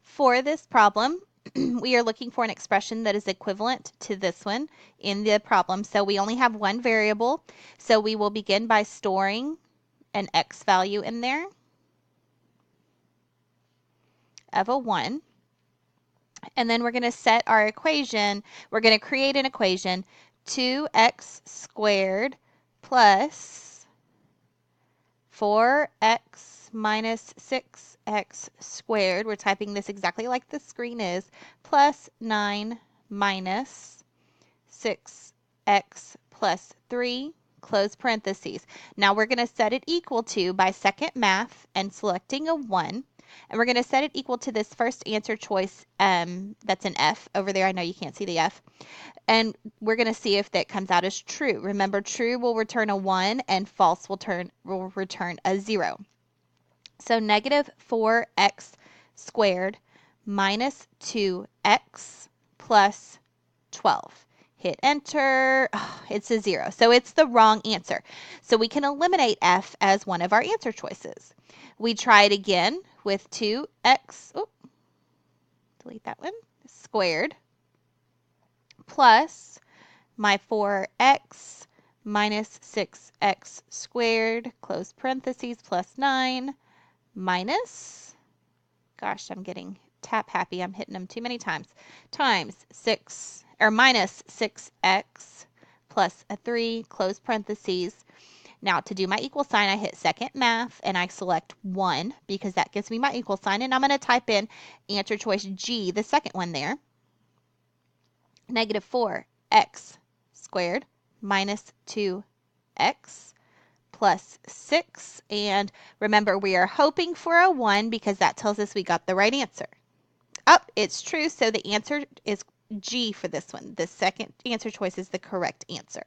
For this problem, we are looking for an expression that is equivalent to this one in the problem. So we only have one variable. So we will begin by storing an x value in there of a 1. And then we're going to set our equation. We're going to create an equation 2x squared plus 4x minus 6x squared. We're typing this exactly like the screen is, plus 9 minus 6x plus 3, close parentheses. Now we're going to set it equal to by second math and selecting a 1. And we're going to set it equal to this first answer choice that's an F over there. I know you can't see the F. And we're going to see if that comes out as true. Remember, true will return a 1 and false will return a 0. So negative 4x squared minus 2x plus 12. Hit enter. Oh, it's a 0. So it's the wrong answer. So we can eliminate F as one of our answer choices. We try it again with 2x, delete that one, squared plus my 4x minus 6x squared, close parentheses, plus 9 minus, gosh, I'm getting tap happy. I'm hitting them too many times, times 6, or minus 6x plus a 3, close parentheses. Now to do my equal sign, I hit second math and I select 1 because that gives me my equal sign. And I'm going to type in answer choice G, the second one there. Negative 4x squared minus 2x plus 6. And remember, we are hoping for a 1 because that tells us we got the right answer. Oh, it's true. So the answer is G for this one. The second answer choice is the correct answer.